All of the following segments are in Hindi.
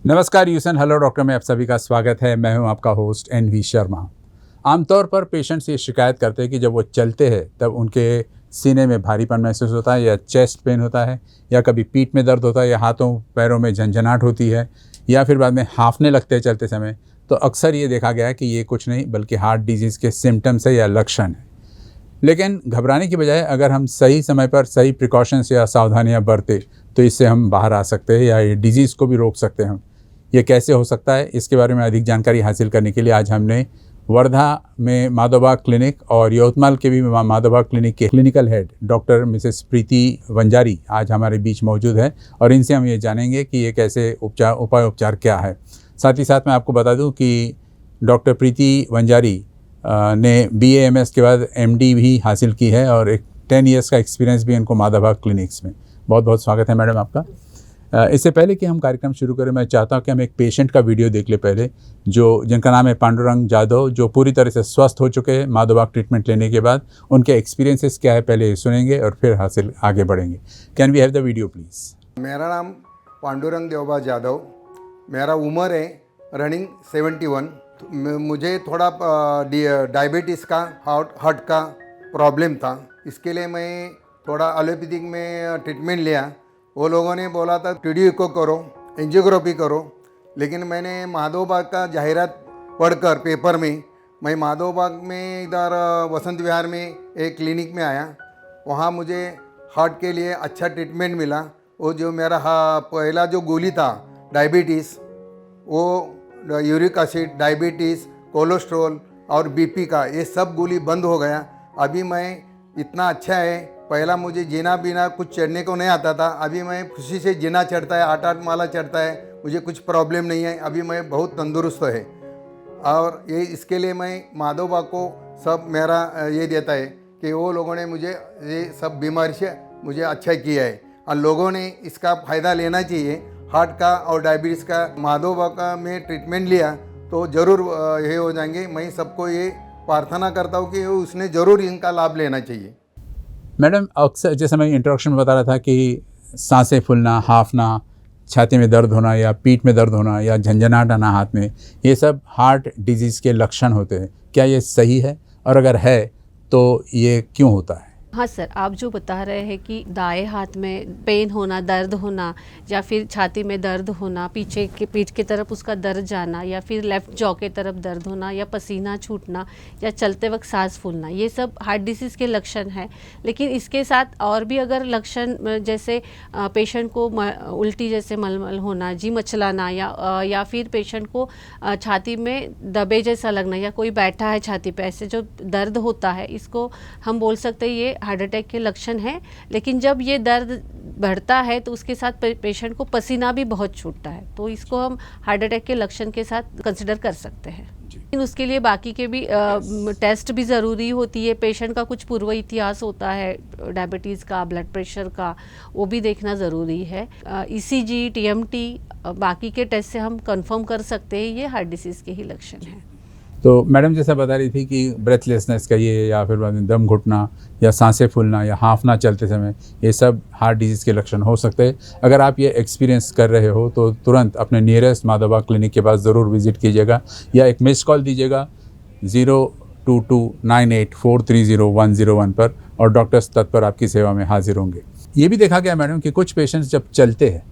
नमस्कार यूसन, हेलो डॉक्टर में आप सभी का स्वागत है। मैं हूं आपका होस्ट NV शर्मा। आमतौर पर पेशेंट्स ये शिकायत करते हैं कि जब वो चलते हैं तब उनके सीने में भारीपन महसूस होता है या चेस्ट पेन होता है या कभी पीठ में दर्द होता है या हाथों पैरों में झंझनाहट होती है या फिर बाद में हाँफने लगते हैं चलते समय। तो अक्सर ये देखा गया है कि ये कुछ नहीं बल्कि हार्ट डिजीज़ के सिम्टम्स है या लक्षण है। लेकिन घबराने की बजाय अगर हम सही समय पर सही प्रिकॉशंस या सावधानियां बरतें तो इससे हम बाहर आ सकते हैं या ये डिजीज़ को भी रोक सकते हैं। ये कैसे हो सकता है, इसके बारे में अधिक जानकारी हासिल करने के लिए आज हमने वर्धा में माधोबाग क्लिनिक और यवतमाल के भी माधोबाग क्लिनिक के क्लिनिकल हेड डॉक्टर मिसेस प्रीति वंजारी आज हमारे बीच मौजूद है और इनसे हम ये जानेंगे कि ये कैसे उपाय क्या है। साथ ही साथ मैं आपको बता दूं कि डॉक्टर प्रीति वंजारी ने BA MS के बाद MD भी हासिल की है और एक 10 इयर्स का एक्सपीरियंस भी इनको माधोबाग क्लिनिक्स में। बहुत बहुत स्वागत है मैडम आपका। इससे पहले कि हम कार्यक्रम शुरू करें, मैं चाहता हूं कि हम एक पेशेंट का वीडियो देख ले पहले, जिनका नाम है पांडुरंग जाधव, जो पूरी तरह से स्वस्थ हो चुके हैं माधोबाग ट्रीटमेंट लेने के बाद। उनके एक्सपीरियंसेस क्या है पहले सुनेंगे और फिर हासिल आगे बढ़ेंगे। Can we have the video please. मेरा नाम पांडुरंग देवबा जाधव, मेरा उम्र है रनिंग 71। मुझे थोड़ा डायबिटीज़ का हार्ट का प्रॉब्लम था, इसके लिए मैं थोड़ा एलोपैथिक में ट्रीटमेंट लिया। वो लोगों ने बोला था TDO को करो, एंजियोग्राफी करो, लेकिन मैंने माधोबाग का जाहिरात पढ़कर पेपर में मैं माधोबाग में इधर वसंत विहार में एक क्लिनिक में आया। वहाँ मुझे हार्ट के लिए अच्छा ट्रीटमेंट मिला। वो जो मेरा पहला जो गोली था डायबिटीज़, वो यूरिक एसिड, डायबिटीज़, कोलेस्ट्रॉल और BP का, ये सब गोली बंद हो गया। अभी मैं इतना अच्छा है, पहला मुझे जीना बीना कुछ चढ़ने को नहीं आता था, अभी मैं खुशी से जीना चढ़ता है, 8-8 माला चढ़ता है, मुझे कुछ प्रॉब्लम नहीं है। अभी मैं बहुत तंदुरुस्त है और ये इसके लिए मैं माधोबाग को सब मेरा ये देता है कि वो लोगों ने मुझे ये सब बीमारी से मुझे अच्छा किया है और लोगों ने इसका फ़ायदा लेना चाहिए। हार्ट का और डायबिटीज़ का माधोबाग का में ट्रीटमेंट लिया तो ज़रूर ये हो जाएंगे। मैं सबको ये प्रार्थना करता हूँ कि उसने ज़रूर इनका लाभ लेना चाहिए। मैडम, अक्सर जैसे मैं इंट्रोडक्शन में बता रहा था कि सांसें फूलना, हाँफना, छाती में दर्द होना या पीठ में दर्द होना या झंझनाहट आना हाथ में, ये सब हार्ट डिजीज़ के लक्षण होते हैं। क्या ये सही है और अगर है तो ये क्यों होता है? हाँ सर, आप जो बता रहे हैं कि दाएं हाथ में पेन होना, दर्द होना या फिर छाती में दर्द होना, पीछे के पीठ की तरफ उसका दर्द जाना या फिर लेफ़्ट जॉ के तरफ दर्द होना या पसीना छूटना या चलते वक्त सांस फूलना, ये सब हार्ट डिसीज़ के लक्षण हैं। लेकिन इसके साथ और भी अगर लक्षण जैसे पेशेंट को उल्टी जैसे मलमल होना, जी मचलाना या फिर पेशेंट को छाती में दबे जैसा लगना या कोई बैठा है छाती पे, ऐसे जो दर्द होता है, इसको हम बोल सकते हैं ये हार्ट अटैक के लक्षण हैं। लेकिन जब ये दर्द बढ़ता है तो उसके साथ पेशेंट को पसीना भी बहुत छूटता है, तो इसको हम हार्ट अटैक के लक्षण के साथ कंसिडर कर सकते हैं। लेकिन उसके लिए बाकी के भी टेस्ट भी ज़रूरी होती है। पेशेंट का कुछ पूर्व इतिहास होता है डायबिटीज़ का, ब्लड प्रेशर का, वो भी देखना ज़रूरी है। ECG, TMT, बाकी के टेस्ट से हम कंफर्म कर सकते हैं ये हार्ट डिसीज़ के ही लक्षण हैं। तो मैडम जैसा बता रही थी कि ब्रेथलेसनेस का ये या फिर बाद में दम घुटना या सांसें फूलना या हाँफना चलते समय, ये सब हार्ट डिजीज़ के लक्षण हो सकते हैं। अगर आप ये एक्सपीरियंस कर रहे हो तो तुरंत अपने नियरेस्ट माधोबाग क्लिनिक के पास ज़रूर विजिट कीजिएगा या एक मिस्ड कॉल दीजिएगा 02298430101 पर और डॉक्टर्स तत्पर आपकी सेवा में हाजिर होंगे। ये भी देखा गया मैडम कि कुछ पेशेंट्स जब चलते हैं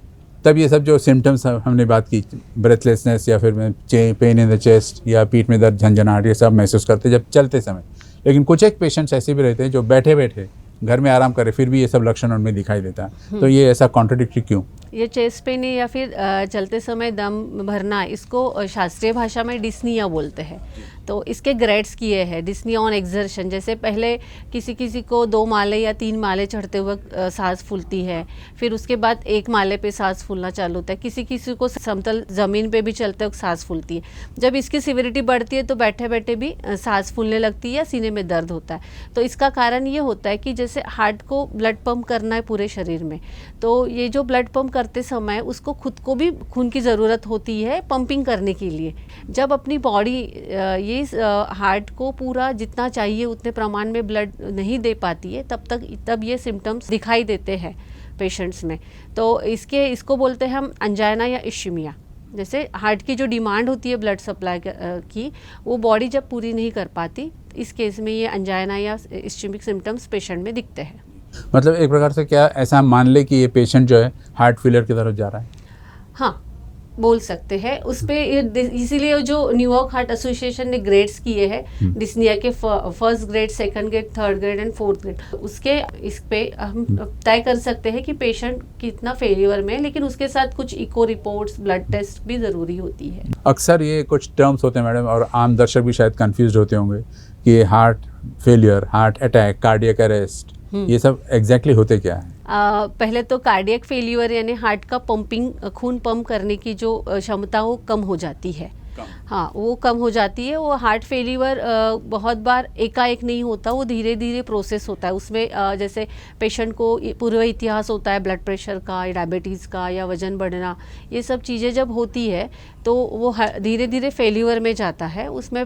तब ये सब जो सिम्टम्स हमने बात की, ब्रेथलेसनेस या फिर पेन इन द चेस्ट या पीठ में दर्द, झंझनाहट, ये सब महसूस करते जब चलते समय। लेकिन कुछ एक पेशेंट्स ऐसे भी रहते हैं जो बैठे बैठे घर में आराम करे फिर भी ये सब लक्षण उनमें दिखाई देता है। तो ये ऐसा कॉन्ट्रडिक्टरी क्यों? ये चेस्ट पेन या फिर चलते समय दम भरना, इसको शास्त्रीय भाषा में डिस्निया बोलते हैं। तो इसके ग्रेड्स किए हैं, डिस्निया ऑन एक्सर्शन। जैसे पहले किसी को 2 माले या 3 माले चढ़ते हुए सांस फूलती है, फिर उसके बाद 1 माले पे सांस फूलना चालू होता है। किसी को समतल ज़मीन पे भी चलते वक्त सांस फूलती है। जब इसकी सिविरिटी बढ़ती है तो बैठे बैठे भी सांस फूलने लगती है या सीने में दर्द होता है। तो इसका कारण ये होता है कि जैसे हार्ट को ब्लड पंप करना है पूरे शरीर में, तो ये जो ब्लड पंप करते समय उसको खुद को भी खून की ज़रूरत होती है पंपिंग करने के लिए। जब अपनी बॉडी ये हार्ट को पूरा जितना चाहिए उतने प्रमाण में ब्लड नहीं दे पाती है, तब ये सिम्टम्स दिखाई देते हैं पेशेंट्स में। तो इसको बोलते हैं हम अंजाइना या इश्मीया। जैसे हार्ट की जो डिमांड होती है ब्लड सप्लाई की, वो बॉडी जब पूरी नहीं कर पाती, इस केस में ये अंजाइना या इस्चेमिक सिम्टम्स पेशेंट में दिखते हैं। मतलब एक प्रकार से क्या ऐसा मान ले कि ये पेशेंट जो है हार्ट फेलियर की तरफ जा रहा है? हाँ, बोल सकते हैं। उस पे इसीलिए जो न्यूयॉर्क हार्ट एसोसिएशन ने ग्रेड्स किए हैं डिस्निया के, first grade, second grade, third grade and fourth grade, उसके इस पे हम तय कर सकते हैं कि पेशेंट कितना फेलियर में है, लेकिन उसके साथ कुछ इको रिपोर्ट्स, ब्लड टेस्ट भी ज़रूरी होती है। अक्सर ये कुछ टर्म्स होते हैं मैडम, और आम दर्शक भी शायद कंफ्यूज होते होंगे कि heart failure, heart attack, cardiac arrest, ये सब एग्जैक्टली होते क्या है? पहले तो कार्डियक फेलियर यानी हार्ट का पंपिंग, खून पंप करने की जो क्षमता वो कम हो जाती है। हाँ, वो कम हो जाती है। वो हार्ट फेलियर बहुत बार एकाएक नहीं होता, वो धीरे धीरे प्रोसेस होता है। उसमें जैसे पेशेंट को पूर्व इतिहास होता है ब्लड प्रेशर का, डायबिटीज़ का, या वजन बढ़ना, ये सब चीज़ें जब होती है तो वो धीरे धीरे फेलियर में जाता है। उसमें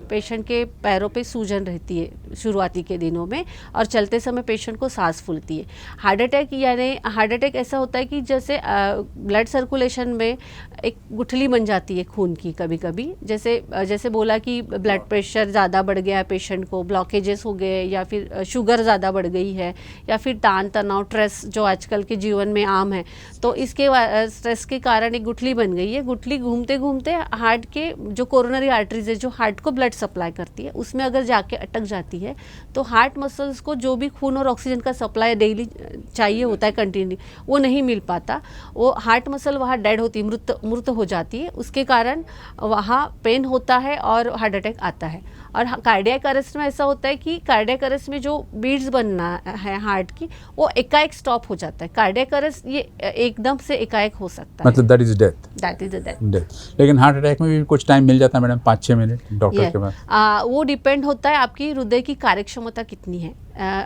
पेशेंट के पैरों पे सूजन रहती है शुरुआती के दिनों में, और चलते समय पेशेंट को सांस फूलती है। हार्ट अटैक ऐसा होता है कि जैसे ब्लड सर्कुलेशन में एक गुठली बन जाती है खून की कभी कभी, जैसे बोला कि ब्लड प्रेशर ज़्यादा बढ़ गया है पेशेंट को, ब्लॉकेजेस हो गए, या फिर शुगर ज़्यादा बढ़ गई है, या फिर तान तनाव, स्ट्रेस जो आजकल के जीवन में आम है, तो इसके स्ट्रेस के कारण एक गुठली बन गई है। गुठली घूमते घूमते हार्ट के जो कोरोनरी आर्टरीज है, जो हार्ट को ब्लड सप्लाई करती है, उसमें अगर जाके अटक जाती है तो हार्ट मसल्स को जो भी खून और ऑक्सीजन का सप्लाई डेली चाहिए होता है कंटिन्यू, वो नहीं मिल पाता। वो हार्ट मसल वहाँ डेड होती है, मृत हो जाती है। उसके कारण वहाँ पेन होता है और हार्ट अटैक आता है। और कार्डियक अरेस्ट में ऐसा होता है कि कार्डियक अरेस्ट में जो बीट्स बनना है हार्ट की, वो एकाएक स्टॉप हो जाता है। कार्डियक अरेस्ट ये एकदम से एकाएक हो सकता है, मतलब that is death. That is death. लेकिन हार्ट अटैक में भी कुछ टाइम मिल जाता है मैडम, 5-6 मिनट डॉक्टर के पास? वो डिपेंड होता है आपकी हृदय की कार्यक्षमता कितनी है।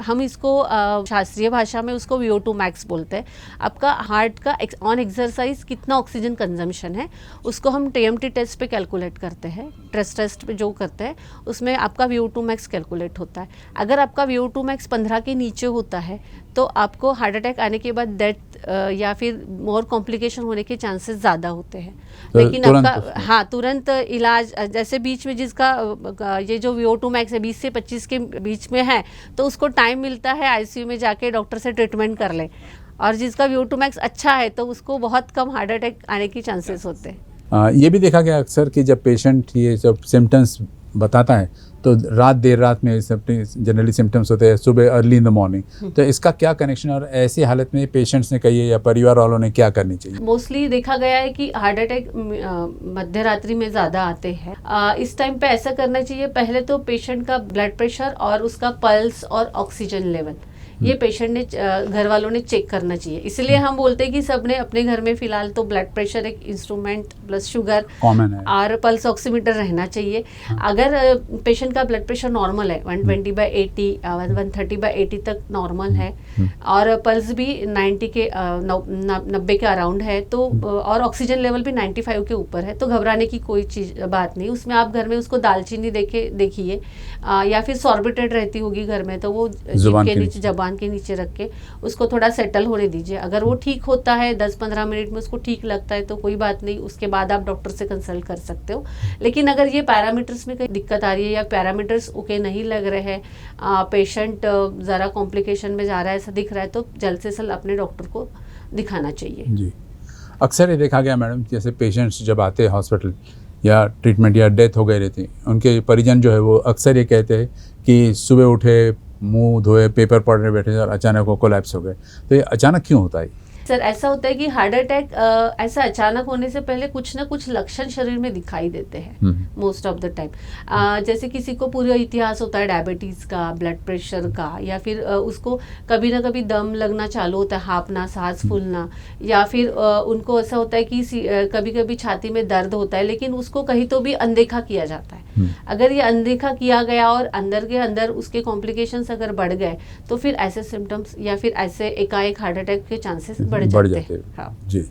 हम इसको शास्त्रीय भाषा में उसको VO2 मैक्स बोलते हैं। आपका हार्ट का ऑन एक्सरसाइज कितना ऑक्सीजन कंजम्पशन है, उसको हम TMT टेस्ट पे कैलकुलेट करते हैं। स्ट्रेस टेस्ट पे जो करते हैं उसमें आपका VO2 मैक्स कैलकुलेट होता है। अगर आपका VO2 मैक्स 15 के नीचे होता है तो आपको हार्ट अटैक आने के बाद डेथ या फिर मोर कॉम्प्लिकेशन होने के चांसेस ज़्यादा होते हैं। लेकिन आपका तुरंत इलाज, जैसे बीच में जिसका ये जो VO2 मैक्स है 20 से 25 के बीच में है, तो उसको टाइम मिलता है ICU में जाके डॉक्टर से ट्रीटमेंट कर ले। और जिसका VO2 मैक्स अच्छा है तो उसको बहुत कम हार्ट अटैक आने की चांसेस होते हैं। ये भी देखा गया अक्सर कि जब पेशेंट ये सब सिम्टम्स बताता है तो देर रात में जनरली सिम्टम्स होते हैं, सुबह अर्ली इन द मॉर्निंग, तो इसका क्या कनेक्शन है? और ऐसी हालत में पेशेंट्स ने कही है या परिवार वालों ने क्या करनी चाहिए? मोस्टली देखा गया है कि हार्ट अटैक मध्य रात्रि में ज़्यादा आते हैं। इस टाइम पे ऐसा करना चाहिए, पहले तो पेशेंट का ब्लड प्रेशर और उसका पल्स और ऑक्सीजन लेवल ये पेशेंट ने, घर वालों ने चेक करना चाहिए। इसलिए हम बोलते हैं कि सबने अपने घर में फिलहाल तो ब्लड प्रेशर एक इंस्ट्रूमेंट प्लस शुगर कॉमन है और पल्स ऑक्सीमीटर रहना चाहिए। अगर पेशेंट का ब्लड प्रेशर नॉर्मल है 120/80 130/80 तक नॉर्मल है और पल्स भी 90 के 90 के अराउंड है तो और ऑक्सीजन लेवल भी 95 के ऊपर है, तो घबराने की कोई बात नहीं। उसमें आप घर में उसको दालचीनी देखिए या फिर सॉर्बिटेड रहती होगी घर में, तो वो जबान के नीचे रख के उसको थोड़ा सेटल होने दीजिए। अगर वो ठीक होता है 10-15 मिनट में उसको ठीक लगता है तो कोई बात नहीं, उसके बाद आप डॉक्टर से कंसल्ट कर सकते हो। लेकिन अगर ये पैरामीटर्स में कहीं दिक्कत आ रही है या पैरामीटर्स ओके नहीं लग रहे हैं, पेशेंट ज़रा कॉम्प्लिकेशन में जा रहा है ऐसा दिख रहा है, तो जल्द से जल्द अपने डॉक्टर को दिखाना चाहिए। जी, अक्सर ये देखा गया मैडम, जैसे पेशेंट्स जब आते हैं हॉस्पिटल या ट्रीटमेंट या डेथ हो गई रहती, उनके परिजन जो है वो अक्सर ये कहते हैं कि सुबह उठे, मुंह धोए, पेपर पढ़ने बैठे और अचानक वो कोलैप्स हो गए। तो ये अचानक क्यों होता है? सर ऐसा होता है कि हार्ट अटैक ऐसा अचानक होने से पहले कुछ ना कुछ लक्षण शरीर में दिखाई देते हैं मोस्ट ऑफ द टाइम। जैसे किसी को पूरा इतिहास होता है डायबिटीज़ का, ब्लड प्रेशर का, या फिर उसको कभी ना कभी दम लगना चालू होता है, हाँफना, सांस फूलना, या फिर उनको ऐसा होता है कि कभी कभी छाती में दर्द होता है, लेकिन उसको कहीं तो भी अनदेखा किया जाता है। अगर ये अनदेखा किया गया और अंदर के अंदर उसके कॉम्प्लिकेशंस अगर बढ़ गए तो फिर ऐसे सिम्टम्स या फिर ऐसे एकाएक हार्ट अटैक के चांसेस बढ़ जाते हैं। हाँ। जी,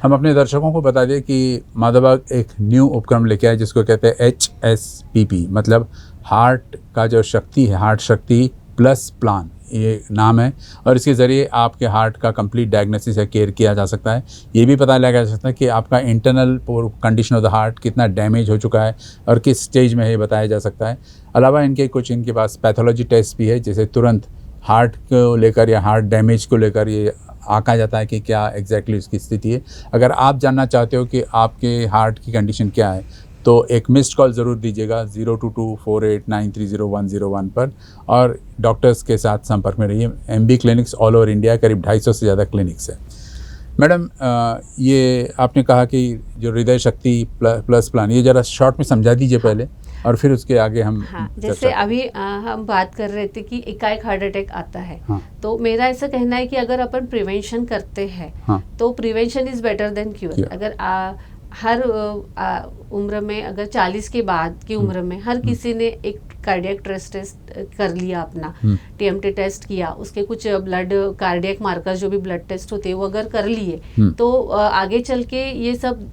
हम अपने दर्शकों को बता दें कि माधवबाग एक न्यू उपक्रम लेके आए जिसको कहते हैं HSPP, मतलब हार्ट का जो शक्ति है, हार्ट शक्ति प्लस प्लान, ये नाम है और इसके ज़रिए आपके हार्ट का कंप्लीट डायग्नोसिस या केयर किया जा सकता है। ये भी पता लगाया जा सकता है कि आपका internal condition of the heart कितना डैमेज हो चुका है और किस स्टेज में है, ये बताया जा सकता है। अलावा इनके पास पैथोलॉजी टेस्ट भी है, जैसे तुरंत हार्ट को लेकर या हार्ट डैमेज को लेकर ये आंका जाता है कि क्या एग्जैक्टली उसकी स्थिति है। अगर आप जानना चाहते हो कि आपके हार्ट की कंडीशन क्या है तो एक मिस्ड कॉल ज़रूर दीजिएगा 022489300101 पर और डॉक्टर्स के साथ संपर्क में रहिए। MB clinics all over India, करीब 250 से ज़्यादा क्लिनिक्स है। मैडम, ये आपने कहा कि जो हृदय शक्ति प्लस प्लान, ये ज़रा शॉर्ट में समझा दीजिए पहले और फिर उसके आगे हम जैसे अभी हम बात कर रहे थे कि एकाएक हार्ट अटैक आता है। हाँ। तो मेरा ऐसा कहना है कि अगर अपन प्रिवेंशन करते हैं हाँ। तो prevention is better than cure. अगर हर उम्र में, अगर 40 के बाद की उम्र में हर किसी ने एक कार्डियक टेस्ट कर लिया अपना, TMT टेस्ट किया, उसके कुछ ब्लड कार्डियक मार्कर जो भी ब्लड टेस्ट होते हैं वो अगर कर लिए तो आगे चल के ये सब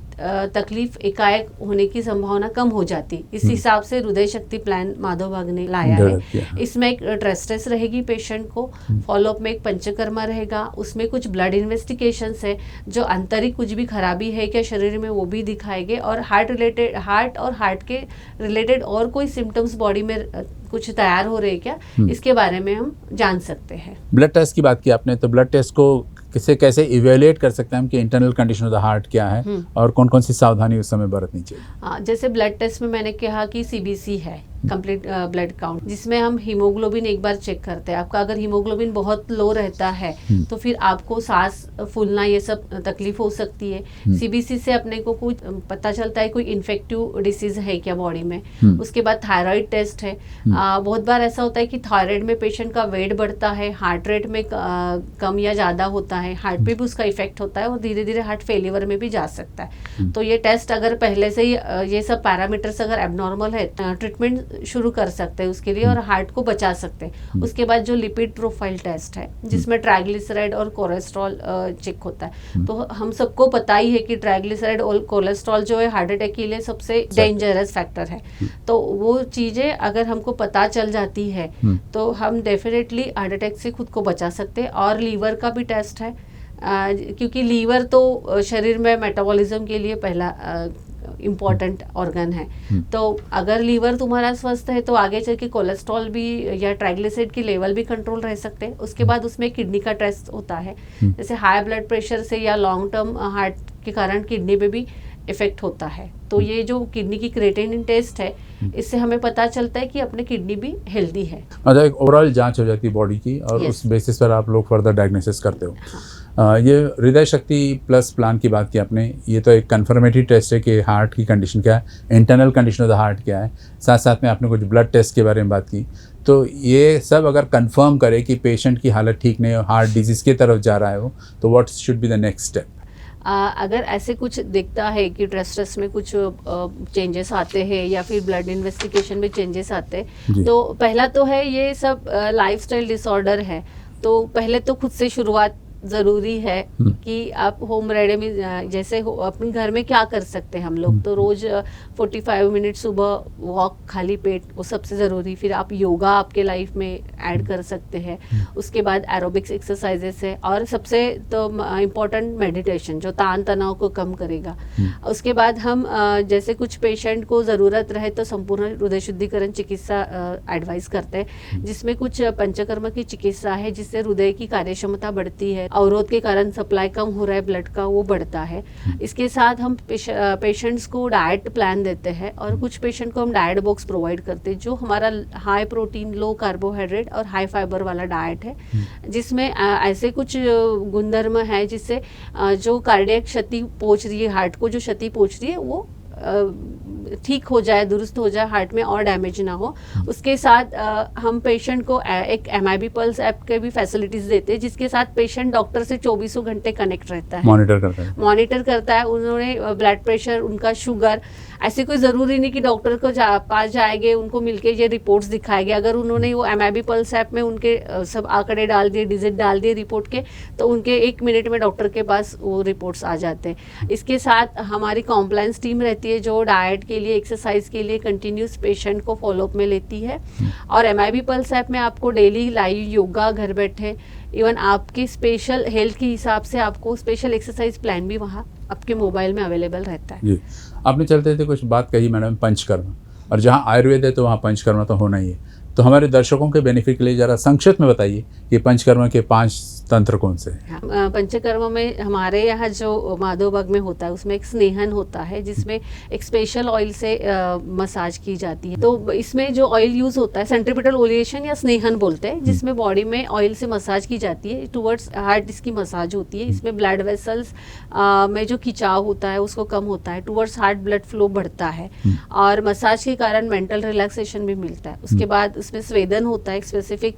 तकलीफ एकाएक होने की संभावना कम हो जाती। इस हिसाब से हृदय शक्ति प्लान माधव बाग ने लाया है। इसमें एक टेस्ट रहेगी पेशेंट को, फॉलोअप में एक पंचकर्मा रहेगा, उसमें कुछ ब्लड इन्वेस्टिगेशंस है जो आंतरिक कुछ भी खराबी है क्या शरीर में वो भी दिखाएंगे, और हार्ट और हार्ट के रिलेटेड और कोई सिम्टम्स बॉडी में कुछ तैयार हो रहे क्या, इसके बारे में हम जान सकते हैं। ब्लड टेस्ट की बात की आपने, तो ब्लड टेस्ट को कैसे इवेल्युएट कर सकते हैं हम कि internal condition of the heart क्या है और कौन कौन सी सावधानी उस समय बरतनी चाहिए? जैसे ब्लड टेस्ट में मैंने कहा कि CBC है, कंप्लीट ब्लड काउंट, जिसमें हम हीमोग्लोबिन एक बार चेक करते हैं। आपका अगर हीमोग्लोबिन बहुत लो रहता है तो फिर आपको सांस फूलना ये सब तकलीफ हो सकती है। CBC से अपने को कुछ पता चलता है कोई इन्फेक्टिव डिसीज है क्या बॉडी में। उसके बाद थायराइड टेस्ट है। बहुत बार ऐसा होता है कि थायराइड में पेशेंट का वेट बढ़ता है, हार्ट रेट में कम या ज़्यादा होता है, हार्ट पे भी उसका इफेक्ट होता है और धीरे धीरे हार्ट फेलियर में भी जा सकता है। तो ये टेस्ट अगर पहले से ही ये सब पैरामीटर्स अगर एबनॉर्मल है, ट्रीटमेंट शुरू कर सकते हैं उसके लिए और हार्ट को बचा सकते हैं। उसके बाद जो लिपिड प्रोफाइल टेस्ट है जिसमें ट्राइग्लिसराइड और कोलेस्ट्रॉल चेक होता है। तो हम सबको पता ही है कि ट्राइग्लिसराइड और कोलेस्ट्रॉल जो है हार्ट अटैक के लिए सबसे डेंजरस फैक्टर है। तो वो चीज़ें अगर हमको पता चल जाती है तो हम डेफिनेटली हार्ट अटैक से खुद को बचा सकते हैं। और लीवर का भी टेस्ट है, क्योंकि लीवर तो शरीर में मेटाबॉलिज्म के लिए पहला इम्पॉर्टेंट ऑर्गन है। तो अगर लीवर तुम्हारा स्वस्थ है तो आगे चल के कोलेस्ट्रॉल भी या ट्राइग्लिसराइड की लेवल भी कंट्रोल रह सकते हैं। उसके बाद उसमें किडनी का टेस्ट होता है, जैसे हाई ब्लड प्रेशर से या लॉन्ग टर्म हार्ट के कारण किडनी पे भी इफेक्ट होता है। तो ये जो किडनी की क्रिएटिनिन टेस्ट है, इससे हमें पता चलता है कि अपने किडनी भी हेल्दी है। मतलब एक ओवरऑल जांच हो जाती है बॉडी की और उस बेसिस पर आप लोग फर्दर डायग्नोसिस करते हो। ये हृदय शक्ति प्लस प्लान की बात की आपने, ये तो एक कन्फर्मेटरी टेस्ट है कि हार्ट की कंडीशन क्या है, internal condition of the heart क्या है, साथ साथ में आपने कुछ ब्लड टेस्ट के बारे में बात की। तो ये सब अगर कंफर्म करे कि पेशेंट की हालत ठीक नहीं हो, हार्ट डिजीज़ की तरफ जा रहा है वो, तो what should be the next step? अगर ऐसे कुछ दिखता है कि टेस्ट में कुछ चेंजेस आते हैं या फिर ब्लड इन्वेस्टिगेशन में चेंजेस आते हैं, तो पहला तो है ये सब लाइफस्टाइल डिसऑर्डर है। तो पहले तो खुद से शुरुआत ज़रूरी है कि आप होम रेमेडी में जैसे अपने घर में क्या कर सकते हैं हम लोग। तो रोज़ 45 मिनट सुबह वॉक खाली पेट, वो सबसे ज़रूरी। फिर आप योगा आपके लाइफ में ऐड कर सकते हैं। उसके बाद एरोबिक्स एक्सरसाइजेस है और सबसे तो इम्पोर्टेंट मेडिटेशन जो तान तनाव को कम करेगा। उसके बाद हम जैसे कुछ पेशेंट को ज़रूरत रहे तो संपूर्ण हृदय शुद्धिकरण चिकित्सा एडवाइस करते हैं, जिसमें कुछ पंचकर्मा की चिकित्सा है जिससे हृदय की कार्यक्षमता बढ़ती है, अवरोध के कारण सप्लाई कम हो रहा है ब्लड का वो बढ़ता है। इसके साथ हम पेशेंट्स को डाइट प्लान देते हैं और कुछ पेशेंट को हम डाइट बॉक्स प्रोवाइड करते हैं जो हमारा हाई प्रोटीन लो कार्बोहाइड्रेट और हाई फाइबर वाला डाइट है, जिसमें ऐसे कुछ गुणधर्म है जिससे जो कार्डियक क्षति पहुंच रही है, हार्ट को जो क्षति पहुंच रही है वो ठीक हो जाए, दुरुस्त हो जाए, हार्ट में और डैमेज ना हो। उसके साथ हम पेशेंट को एक MIB पल्स ऐप के भी फैसिलिटीज देते हैं, जिसके साथ पेशेंट डॉक्टर से 24 घंटे कनेक्ट रहता है, मॉनिटर करता है। उन्होंने ब्लड प्रेशर, उनका शुगर, ऐसे कोई ज़रूरी नहीं कि डॉक्टर को पास जाएंगे उनको मिलके ये रिपोर्ट्स दिखाएंगे। अगर उन्होंने वो MIB पल्स ऐप में उनके सब आंकड़े डाल दिए, डिजिट डाल दिए रिपोर्ट के, तो उनके 1 मिनट में डॉक्टर के पास वो रिपोर्ट्स आ जाते हैं। इसके साथ हमारी कॉम्प्लायंस टीम रहती है जो डाइट के के लिए, एक्सरसाइज के लिए कंटिन्यूस पेशेंट को फॉलोअप में लेती है। और MIB पल्स ऐप में आपको डेली लाइव योगा घर बैठे, इवन आपके स्पेशल हेल्थ के हिसाब से आपको स्पेशल एक्सरसाइज प्लान भी वहाँ आपके मोबाइल में अवेलेबल रहता है। जी, आपने चलते थे कुछ बात कही मैडम पंचकर्म, और जहाँ आयुर्वेद है तो वहाँ पंचकर्म तो होना ही है। तो हमारे दर्शकों के बेनिफिट के लिए ज़रा संक्षिप्त में बताइए कि पंचकर्म के 5 तंत्र कौन से हैं? पंचकर्म में हमारे यहाँ जो माधोबाग में होता है उसमें एक स्नेहन होता है, जिसमें एक स्पेशल ऑयल से मसाज की जाती है। तो इसमें जो ऑयल यूज होता है सेंट्रीपिटल ओलिएशन या स्नेहन बोलते हैं, जिसमें बॉडी में ऑयल से मसाज की जाती है, टुवर्ड्स हार्ट इसकी मसाज होती है। इसमें ब्लड वेसल्स में जो खिंचाव होता है उसको कम होता है, टुवर्ड्स हार्ट ब्लड फ्लो बढ़ता है, और मसाज के कारण मेंटल रिलैक्सेशन भी मिलता है। उसके बाद उसमें स्वेदन होता है, एक स्पेसिफिक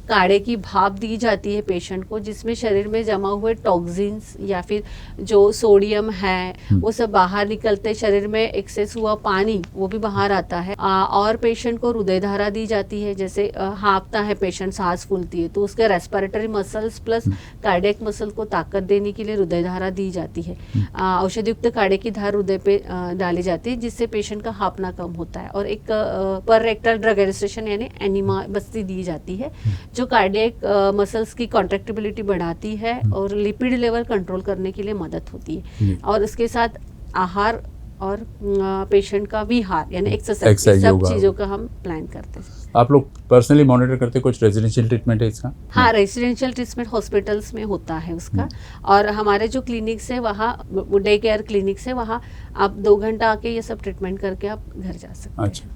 काढ़े की भाप दी जाती है पेशेंट को, जिसमें शरीर में जमा हुए टॉक्सिन्स या फिर जो सोडियम है वो सब बाहर निकलते, शरीर में एक्सेस हुआ पानी वो भी बाहर आता है। और पेशेंट को हृदय धारा दी जाती है, जैसे हाँफता है पेशेंट, सांस फूलती है तो उसके respiratory muscles plus cardiac muscle को ताकत देने के लिए हृदय धारा दी जाती है। औषधि युक्त काढ़े की धार हृदय पे डाली जाती है, जिससे पेशेंट का हाँफना कम होता है। और एक पर रेक्टल ड्रग एडमिनिस्ट्रेशन यानी एनिमा बस्ती दी जाती है, जो कार्डियक मसल्स की कॉन्ट्रैक्टिबिलिटी बढ़ाती है और लिपिड लेवल कंट्रोल करने के लिए मदद होती है। और इसके साथ आहार और पेशेंट का विहार यानी एक्सरसाइज, सब चीज़ों का हम प्लान करते हैं। आप लोग पर्सनली मॉनिटर करते, कुछ रेजिडेंशियल ट्रीटमेंट है इसका? हाँ, रेजिडेंशियल ट्रीटमेंट हॉस्पिटल्स में होता है उसका। और हमारे जो क्लिनिक्स है वहाँ डे केयर क्लिनिक्स है, वहाँ आप 2 घंटा आके ये सब ट्रीटमेंट करके आप घर जा सकते हैं। अच्छा,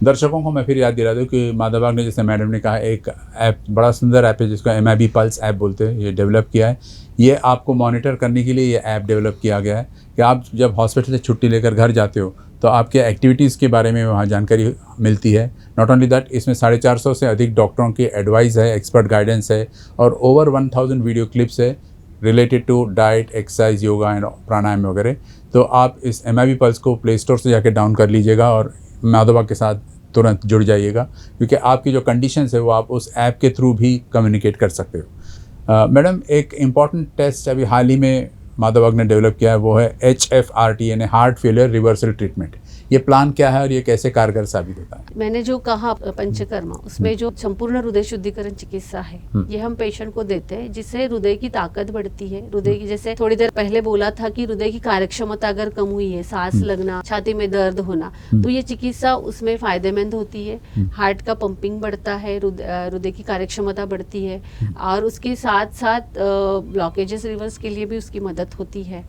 दर्शकों को मैं फिर याद दिला दूं कि माधवबाग ने, जैसे मैडम ने कहा, एक ऐप, बड़ा सुंदर ऐप है जिसको MIB पल्स ऐप बोलते हैं, ये डेवलप किया है। ये आपको मॉनिटर करने के लिए ये ऐप डेवलप किया गया है कि आप जब हॉस्पिटल से छुट्टी लेकर घर जाते हो तो आपके एक्टिविटीज़ के बारे में वहाँ जानकारी मिलती है। नॉट ओनली दैट, इसमें 450 से अधिक डॉक्टरों की एडवाइस है, एक्सपर्ट गाइडेंस है, और ओवर 1000 वीडियो क्लिप्स है related to diet, exercise, yoga and pranayam वगैरह। तो आप इस MIB पल्स को प्ले स्टोर से जाकर डाउन कर लीजिएगा और माधवबाग के साथ तुरंत जुड़ जाइएगा, क्योंकि आपकी जो कंडीशंस है वो आप उस ऐप के थ्रू भी कम्युनिकेट कर सकते हो। मैडम, एक इम्पॉर्टेंट टेस्ट अभी हाल ही में माधवबाग ने डेवलप किया है, वो है HFRT यानी हार्ट फेलियर रिवर्सल ट्रीटमेंट। ये प्लान क्या है और ये कैसे कारगर साबित होता है? मैंने जो कहा पंचकर्मा, उसमें जो संपूर्ण हृदय शुद्धिकरण चिकित्सा है ये हम पेशेंट को देते हैं, जिससे हृदय की ताकत बढ़ती है। हृदय की, जैसे थोड़ी देर पहले बोला था कि हृदय की कार्यक्षमता अगर कम हुई है, सांस लगना, छाती में दर्द होना, तो ये चिकित्सा उसमें फायदेमंद होती है। हार्ट का पंपिंग बढ़ता है, हृदय की कार्यक्षमता बढ़ती है, और उसके साथ साथ ब्लॉकेजेस रिवर्स के लिए भी उसकी मदद होती है।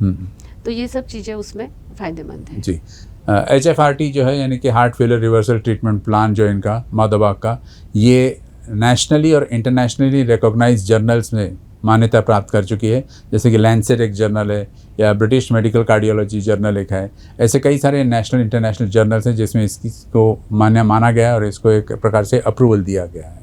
तो ये सब चीजें उसमें फायदेमंद है। जी, HFRT जो है यानी कि heart failure reversal treatment plan जो इनका माधवबाग का, ये नेशनली और इंटरनेशनली रिकॉग्नाइज्ड जर्नल्स में मान्यता प्राप्त कर चुकी है, जैसे कि लैंसेट एक जर्नल है, या ब्रिटिश मेडिकल कार्डियोलॉजी जर्नल एक है। ऐसे कई सारे नेशनल इंटरनेशनल जर्नल्स हैं जिसमें इसको माना गया है और इसको एक प्रकार से अप्रूवल दिया गया है।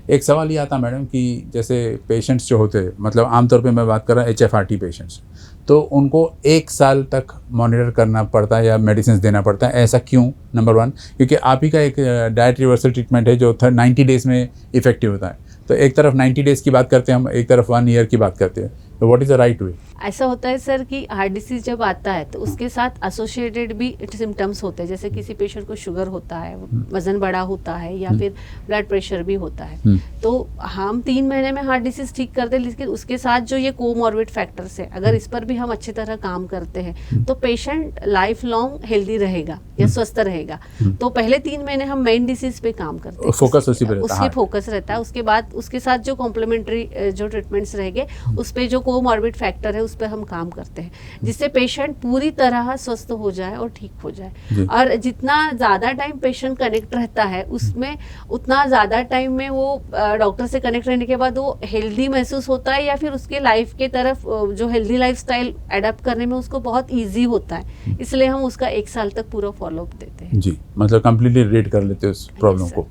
एक सवाल ये आता मैडम कि जैसे पेशेंट्स जो होते हैं, मतलब आमतौर पे मैं बात कर रहा हूँ HFRT पेशेंट्स, तो उनको 1 साल तक मॉनिटर करना पड़ता है या मेडिसिन देना पड़ता है, ऐसा क्यों? नंबर 1, क्योंकि आप ही का एक डाइट रिवर्सल ट्रीटमेंट है जो 90 डेज़ में इफेक्टिव होता है। तो एक तरफ 90 डेज़ की बात करते हैं हम, एक तरफ 1 ईयर की बात करते हैं। तो what is the right way? ऐसा होता है सर कि हार्ट डिसीज जब आता है तो उसके साथ एसोसिएटेड भी सिम्टम्स होते हैं, जैसे किसी पेशेंट को शुगर होता है, वजन बड़ा होता है, या फिर ब्लड प्रेशर भी होता है। तो हम 3 महीने में हार्ट डिसीज ठीक कर दे, लेकिन उसके साथ जो ये कोमॉर्बिड फैक्टर्स है, अगर इस पर भी हम अच्छी तरह काम करते हैं तो पेशेंट लाइफ लॉन्ग हेल्दी रहेगा या स्वस्थ रहेगा। तो पहले 3 महीने हम मेन डिसीज पे काम करते हैं, फोकस उसी पे रहता है, उसकी फोकस रहता है। उसके बाद उसके साथ जो कॉम्प्लीमेंट्री जो ट्रीटमेंट्स रहेंगे उस पे जो कोमॉर्बिड फैक्टर है उस पर हम काम करते हैं, जिससे पेशेंट पूरी तरह स्वस्थ हो जाए और ठीक हो जाए। और जितना ज़्यादा टाइम पेशेंट कनेक्ट रहता है उसमें उतना ज़्यादा टाइम में वो डॉक्टर से कनेक्ट रहने के बाद वो हेल्दी महसूस होता है, या फिर उसके लाइफ के तरफ जो हेल्दी लाइफस्टाइल अडेप्ट करने में उसको बहुत ईजी होता है। इसलिए हम उसका 1 साल तक पूरा फॉलोअप देते हैं। जी, मतलब कम्प्लीटली रीड कर लेते हैं उस प्रॉब्लम को।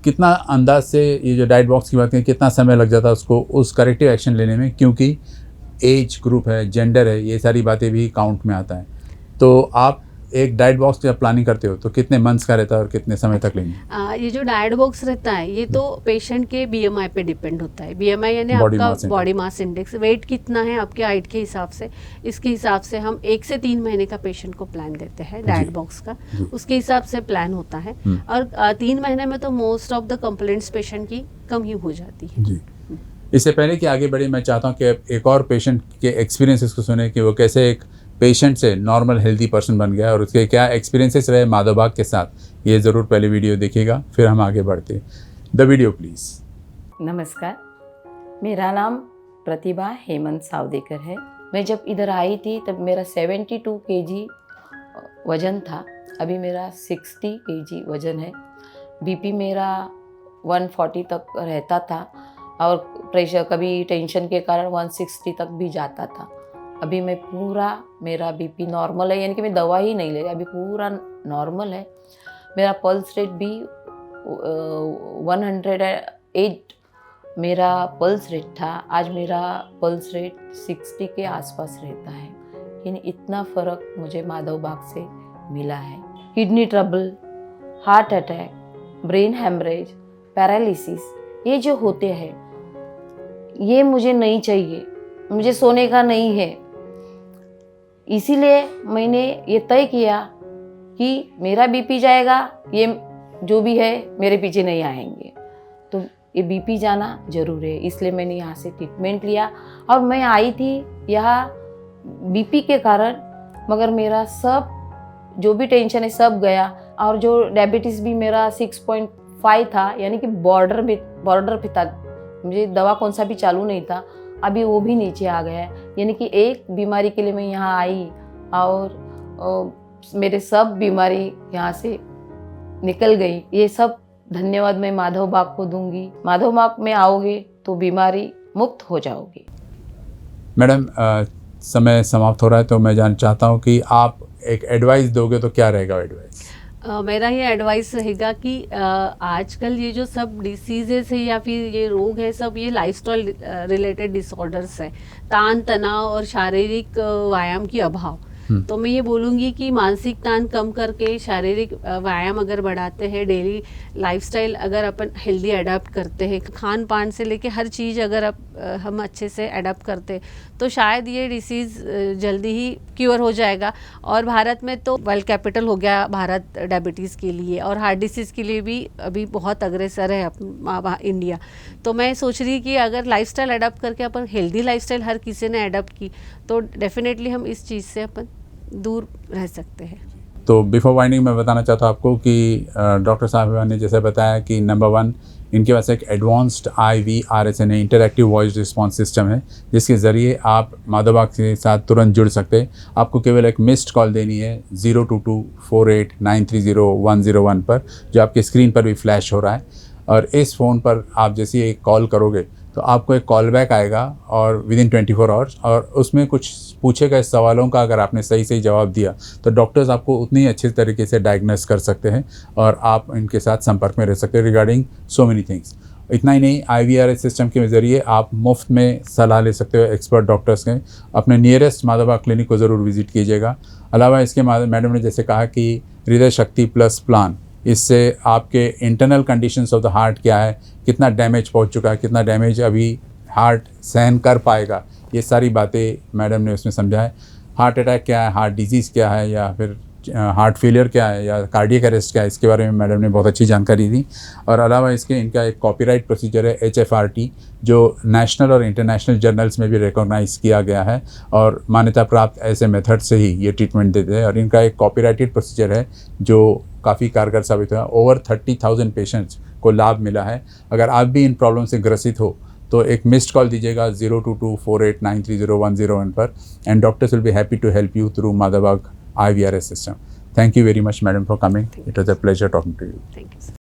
कितना अंदाज से ये जो डाइट बॉक्स की बात करें, कितना समय लग जाता है उसको उस करेक्टिव एक्शन लेने में, क्योंकि एज ग्रुप है, जेंडर है, ये सारी बातें भी काउंट में आता है। तो आप एक डाइट बॉक्स जब प्लानिंग करते हो तो कितने मंथ्स का रहता है और कितने समय तक लेंगे? ये जो डाइट बॉक्स रहता है ये तो पेशेंट के बीएमआई पे डिपेंड होता है। बीएमआई यानी Body आपका mass index। Body mass index, weight कितना है आपके हाइट के हिसाब से, इसके हिसाब से हम 1 से 3 महीने का पेशेंट को प्लान देते हैं डाइट जी। बॉक्स का, जी। उसके हिसाब से प्लान होता है। और 3 महीने में तो most of the complaints patient की कम ही हो जाती है। जी। इससे पहले कि आगे बढ़े, मैं चाहता हूँ कि एक और पेशेंट के एक्सपीरियंसेस को सुने कि वो कैसे एक पेशेंट से नॉर्मल हेल्दी पर्सन बन गया और उसके क्या एक्सपीरियंसेस रहे माधव बाग के साथ। ये ज़रूर पहले वीडियो देखिएगा, फिर हम आगे बढ़ते हैं। The video please. नमस्कार, मेरा नाम प्रतिभा हेमंत सावदेकर है। मैं जब इधर आई थी तब मेरा 72 kg वज़न था, अभी मेरा 60 kg वज़न है। बीपी मेरा 140 तक रहता था और प्रेशर कभी टेंशन के कारण 160 तक भी जाता था। अभी मैं पूरा, मेरा बीपी नॉर्मल है, यानी कि मैं दवा ही नहीं ले रही, अभी पूरा नॉर्मल है। मेरा पल्स रेट भी 108 मेरा पल्स रेट था, आज मेरा पल्स रेट 60 के आसपास रहता है। यानी इतना फ़र्क मुझे माधव बाग से मिला है। Kidney trouble, heart attack, brain haemorrhage, paralysis, ये जो होते हैं ये मुझे नहीं चाहिए, मुझे सोने का नहीं है। इसीलिए मैंने ये तय किया कि मेरा बीपी जाएगा, ये जो भी है मेरे पीछे नहीं आएंगे, तो ये बीपी जाना ज़रूर है। इसलिए मैंने यहाँ से ट्रीटमेंट लिया और मैं आई थी यहाँ बीपी के कारण, मगर मेरा सब जो भी टेंशन है सब गया। और जो डायबिटीज़ भी मेरा 6.5 था, यानी कि बॉर्डर पे था, मुझे दवा कौन सा भी चालू नहीं था, अभी वो भी नीचे आ गया है। यानी कि एक बीमारी के लिए मैं यहाँ आई और मेरे सब बीमारी यहाँ से निकल गई। ये सब धन्यवाद मैं माधव बाग को दूंगी। माधव बाग में आओगे तो बीमारी मुक्त हो जाओगे। मैडम, समय समाप्त हो रहा है तो मैं जानना चाहता हूँ कि आप एक एडवाइस दोगे तो क्या रहेगा एडवाइस? मेरा ये एडवाइस रहेगा कि आजकल ये जो सब डिसीजेस है या फिर ये रोग है, सब ये लाइफस्टाइल रिलेटेड डिसऑर्डर्स है, तान तनाव और शारीरिक व्यायाम की अभाव। तो मैं ये बोलूँगी कि मानसिक तान कम करके शारीरिक व्यायाम अगर बढ़ाते हैं, डेली लाइफस्टाइल अगर अपन हेल्दी अडाप्ट करते हैं, खान पान से लेके हर चीज़ अगर हम अच्छे से अडाप्ट करते तो शायद ये डिसीज़ जल्दी ही क्योर हो जाएगा। और भारत में तो वर्ल्ड कैपिटल हो गया भारत डायबिटीज़ के लिए, और हार्ट डिसीज़ के लिए भी अभी बहुत अग्रसर है इंडिया। तो मैं सोच रही कि अगर लाइफस्टाइल अडाप्ट करके अपन हेल्दी लाइफस्टाइल हर किसी ने अडाप्ट की तो डेफिनेटली हम इस चीज़ से अपन दूर रह सकते हैं। तो बिफोर वाइंडिंग मैं बताना चाहता हूँ आपको कि डॉक्टर साहब ने जैसे बताया कि नंबर 1 इनके पास एक advanced IVRS interactive voice response system है, जिसके ज़रिए आप माधव बाग के साथ तुरंत जुड़ सकते हैं। आपको केवल एक मिस्ड कॉल देनी है 02248930101 पर, जो आपके स्क्रीन पर भी फ्लैश हो रहा है। और इस फ़ोन पर आप जैसे ही एक कॉल करोगे तो आपको एक कॉल बैक आएगा और विदिन 24 आवर्स, और उसमें कुछ पूछे गए सवालों का अगर आपने सही जवाब दिया तो डॉक्टर्स आपको उतनी अच्छे तरीके से डायग्नोस कर सकते हैं और आप इनके साथ संपर्क में रह सकते हैं रिगार्डिंग सो मेनी थिंग्स। इतना ही नहीं, IVRS सिस्टम के ज़रिए आप मुफ्त में सलाह ले सकते हो एक्सपर्ट डॉक्टर्स के। अपने नियरेस्ट माधव बाग क्लिनिक को ज़रूर विजिट कीजिएगा। अलावा इसके मैडम ने जैसे कहा कि हृदय शक्ति प्लस प्लान, इससे आपके internal conditions of the heart क्या है, कितना डैमेज पहुंच चुका है, कितना डैमेज अभी हार्ट सहन कर पाएगा, ये सारी बातें मैडम ने उसमें समझा है। हार्ट अटैक क्या है, हार्ट डिजीज़ क्या है, या फिर हार्ट फेलियर क्या है, या कार्डियक अरेस्ट क्या है, इसके बारे में मैडम ने बहुत अच्छी जानकारी दी। और अलावा इसके इनका एक कॉपीराइट प्रोसीजर है HFRT, जो नेशनल और इंटरनेशनल जर्नल्स में भी रिकॉग्नाइज किया गया है और मान्यता प्राप्त ऐसे मेथड से ही ये ट्रीटमेंट देते हैं। और इनका एक कॉपीराइटेड प्रोसीजर है जो काफ़ी कारगर साबित हुआ। ओवर 30,000 पेशेंट्स को लाभ मिला है। अगर आप भी इन प्रॉब्लम से ग्रसित हो तो एक मिस्ड कॉल दीजिएगा 02248930101 पर, and doctors will be happy to help you through Madhav Bagh IVRS system. Thank you very much, madam, for coming. It was a pleasure talking to you. Thank you, sir.